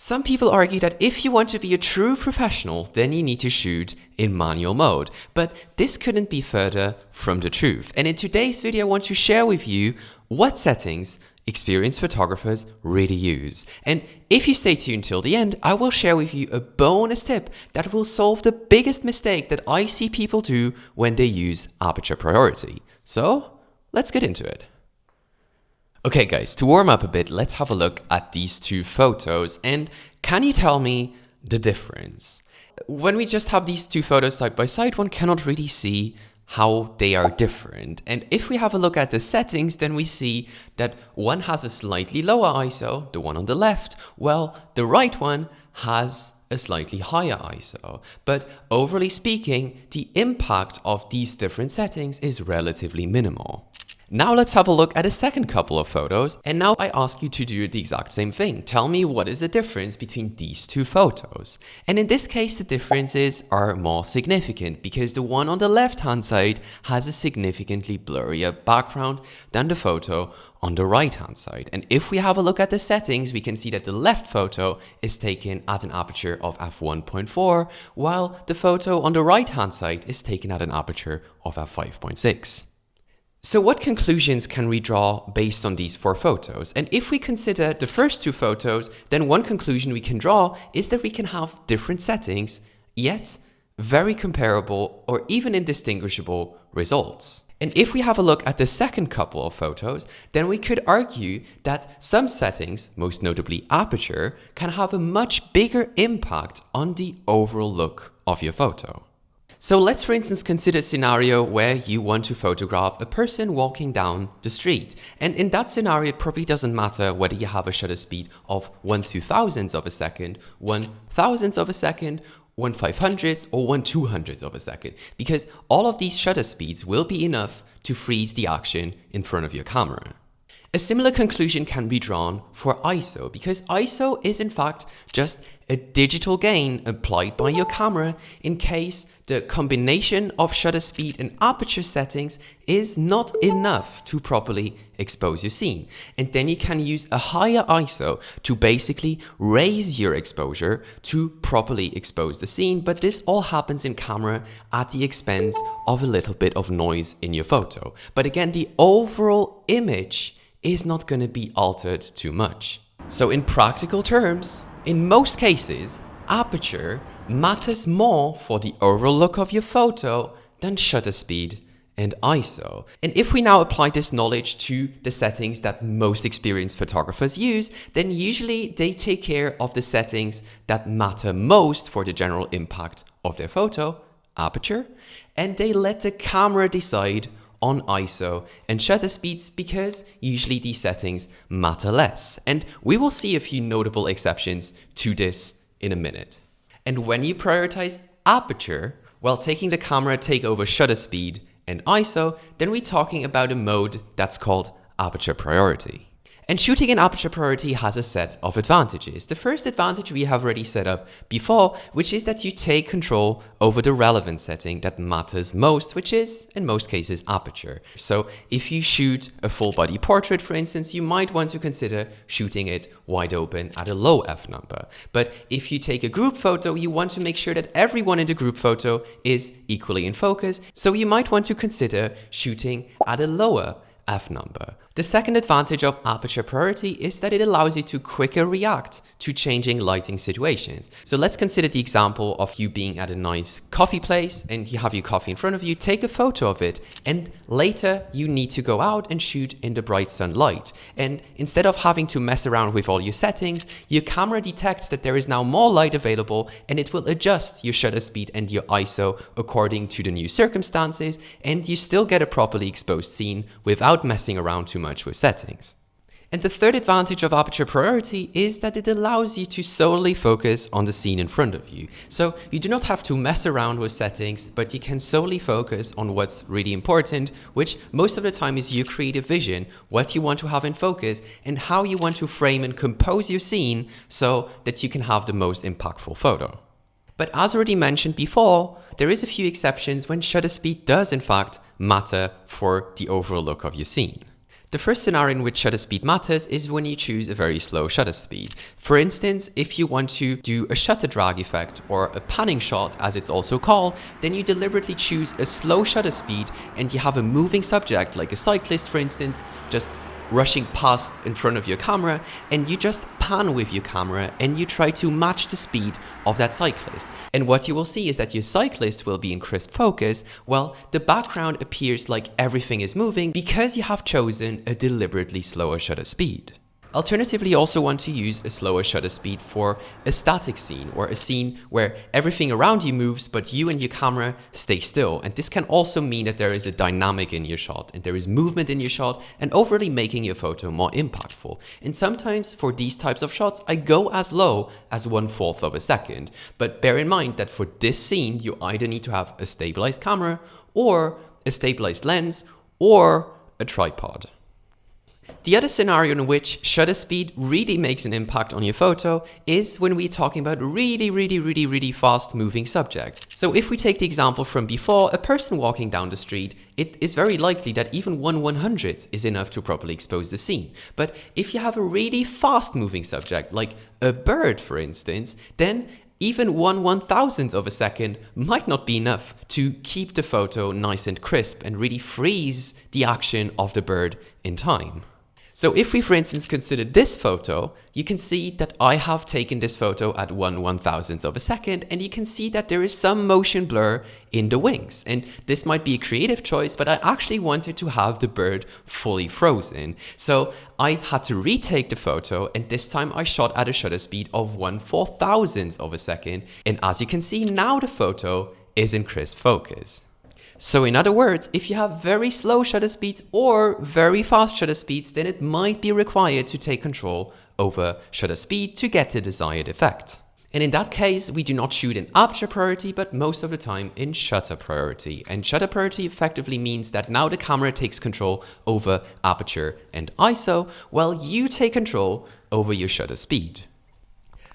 Some people argue that if you want to be a true professional, then you need to shoot in manual mode. But this couldn't be further from the truth. And in today's video, I want to share with you what settings experienced photographers really use. And if you stay tuned till the end, I will share with you a bonus tip that will solve the biggest mistake that I see people do when they use aperture priority. So let's get into it. Okay guys, to warm up a bit, let's have a look at these two photos and can you tell me the difference? When we just have these two photos side by side, one cannot really see how they are different. And if we have a look at the settings, then we see that one has a slightly lower ISO, the one on the left, while the right one has a slightly higher ISO. But overall speaking, the impact of these different settings is relatively minimal. Now let's have a look at a second couple of photos, and now I ask you to do the exact same thing. Tell me what is the difference between these two photos. And in this case, the differences are more significant because the one on the left-hand side has a significantly blurrier background than the photo on the right-hand side. And if we have a look at the settings, we can see that the left photo is taken at an aperture of f1.4, while the photo on the right-hand side is taken at an aperture of f5.6. So what conclusions can we draw based on these four photos? And if we consider the first two photos, then one conclusion we can draw is that we can have different settings, yet very comparable or even indistinguishable results. And if we have a look at the second couple of photos, then we could argue that some settings, most notably aperture, can have a much bigger impact on the overall look of your photo. So let's for instance consider a scenario where you want to photograph a person walking down the street. And in that scenario, it probably doesn't matter whether you have a shutter speed of 1/2000th of a second, 1/1000th of a second, 1/500th or 1/200th of a second, because all of these shutter speeds will be enough to freeze the action in front of your camera. A similar conclusion can be drawn for ISO, because ISO is in fact just a digital gain applied by your camera in case the combination of shutter speed and aperture settings is not enough to properly expose your scene. And then you can use a higher ISO to basically raise your exposure to properly expose the scene, but this all happens in camera at the expense of a little bit of noise in your photo. But again, the overall image is not going to be altered too much. So in practical terms, in most cases, aperture matters more for the overall look of your photo than shutter speed and ISO. And if we now apply this knowledge to the settings that most experienced photographers use, then usually they take care of the settings that matter most for the general impact of their photo, aperture, and they let the camera decide on ISO and shutter speeds because usually these settings matter less. And we will see a few notable exceptions to this in a minute. And when you prioritize aperture while taking the camera take over shutter speed and ISO, then we're talking about a mode that's called aperture priority. And shooting in aperture priority has a set of advantages. The first advantage we have already set up before, which is that you take control over the relevant setting that matters most, which is, in most cases, aperture. So if you shoot a full body portrait, for instance, you might want to consider shooting it wide open at a low f number. But if you take a group photo, you want to make sure that everyone in the group photo is equally in focus. So you might want to consider shooting at a lower f number. The second advantage of aperture priority is that it allows you to quicker react to changing lighting situations. So let's consider the example of you being at a nice coffee place and you have your coffee in front of you, take a photo of it, and later you need to go out and shoot in the bright sunlight. And instead of having to mess around with all your settings, your camera detects that there is now more light available and it will adjust your shutter speed and your ISO according to the new circumstances, and you still get a properly exposed scene without messing around too much with settings. And the third advantage of aperture priority is that it allows you to solely focus on the scene in front of you. So you do not have to mess around with settings, but you can solely focus on what's really important, which most of the time is your creative vision, what you want to have in focus, and how you want to frame and compose your scene so that you can have the most impactful photo. But as already mentioned before, there is a few exceptions when shutter speed does in fact matter for the overall look of your scene. The first scenario in which shutter speed matters is when you choose a very slow shutter speed. For instance, if you want to do a shutter drag effect or a panning shot as it's also called, then you deliberately choose a slow shutter speed and you have a moving subject like a cyclist, for instance, just rushing past in front of your camera, and you just pan with your camera and you try to match the speed of that cyclist. And what you will see is that your cyclist will be in crisp focus, while the background appears like everything is moving because you have chosen a deliberately slower shutter speed. Alternatively, you also want to use a slower shutter speed for a static scene or a scene where everything around you moves but you and your camera stay still. And this can also mean that there is a dynamic in your shot and there is movement in your shot and overly making your photo more impactful. And sometimes for these types of shots, I go as low as 1/4 of a second. But bear in mind that for this scene, you either need to have a stabilized camera or a stabilized lens or a tripod. The other scenario in which shutter speed really makes an impact on your photo is when we're talking about really fast moving subjects. So if we take the example from before, a person walking down the street, it is very likely that even 1/100th is enough to properly expose the scene. But if you have a really fast moving subject, like a bird for instance, then even 1/1000th of a second might not be enough to keep the photo nice and crisp and really freeze the action of the bird in time. So if we, for instance, consider this photo, you can see that I have taken this photo at 1/1000th of a second, and you can see that there is some motion blur in the wings. And this might be a creative choice, but I actually wanted to have the bird fully frozen. So I had to retake the photo, and this time I shot at a shutter speed of 1/4000th of a second. And as you can see, now the photo is in crisp focus. So in other words, if you have very slow shutter speeds or very fast shutter speeds, then it might be required to take control over shutter speed to get the desired effect. And in that case, we do not shoot in aperture priority, but most of the time in shutter priority. And shutter priority effectively means that now the camera takes control over aperture and ISO, while you take control over your shutter speed.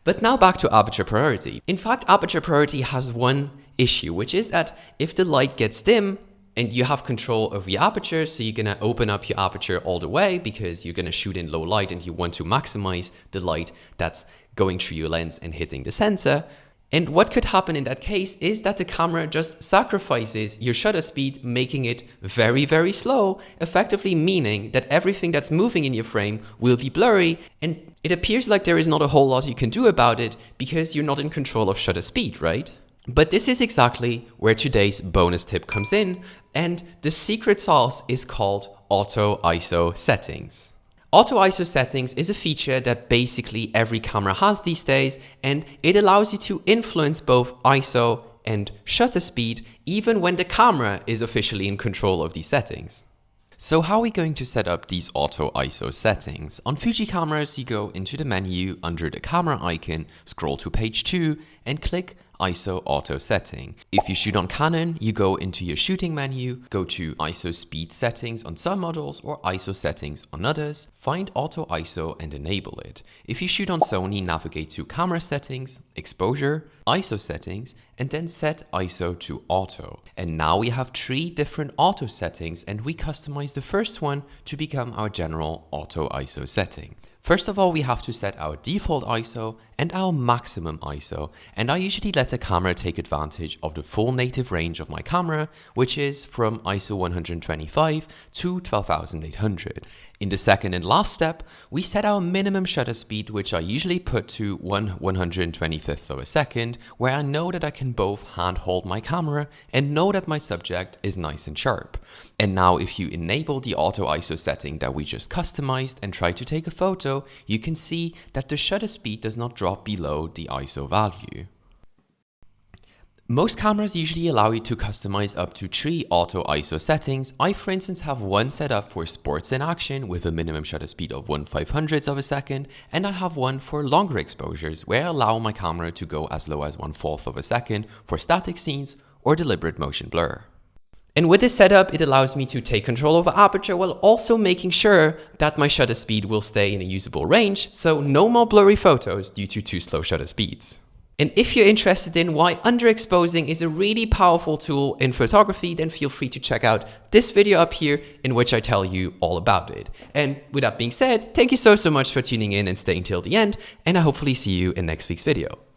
But now back to aperture priority. In fact, aperture priority has one issue, which is that if the light gets dim and you have control of your aperture, so you're gonna open up your aperture all the way because you're gonna shoot in low light and you want to maximize the light that's going through your lens and hitting the sensor. And what could happen in that case is that the camera just sacrifices your shutter speed, making it very slow, effectively meaning that everything that's moving in your frame will be blurry, and it appears like there is not a whole lot you can do about it because you're not in control of shutter speed, right? But this is exactly where today's bonus tip comes in, and the secret sauce is called Auto ISO settings. Auto ISO settings is a feature that basically every camera has these days, and it allows you to influence both ISO and shutter speed even when the camera is officially in control of these settings. So how are we going to set up these Auto ISO settings? On Fuji cameras, you go into the menu under the camera icon, scroll to page 2 and click ISO auto setting. If you shoot on Canon, you go into your shooting menu, go to ISO speed settings on some models or ISO settings on others, find auto ISO and enable it. If you shoot on Sony, navigate to camera settings, exposure, ISO settings, and then set ISO to auto. And now we have 3 different auto settings, and we customize the first one to become our general auto ISO setting. First of all, we have to set our default ISO and our maximum ISO, and I usually let the camera take advantage of the full native range of my camera, which is from ISO 125 to 12800. In the second and last step, we set our minimum shutter speed, which I usually put to 1/125th of a second, where I know that I can both handhold my camera and know that my subject is nice and sharp. And now if you enable the auto ISO setting that we just customized and try to take a photo, you can see that the shutter speed does not drop below the ISO value. Most cameras usually allow you to customize up to 3 auto ISO settings. I, for instance, have one set up for sports in action with a minimum shutter speed of 1/500th of a second, and I have one for longer exposures where I allow my camera to go as low as 1/4 of a second for static scenes or deliberate motion blur. And with this setup, it allows me to take control over aperture while also making sure that my shutter speed will stay in a usable range, so no more blurry photos due to too slow shutter speeds. And if you're interested in why underexposing is a really powerful tool in photography, then feel free to check out this video up here in which I tell you all about it. And with that being said, thank you so much for tuning in and staying till the end, and I hopefully see you in next week's video.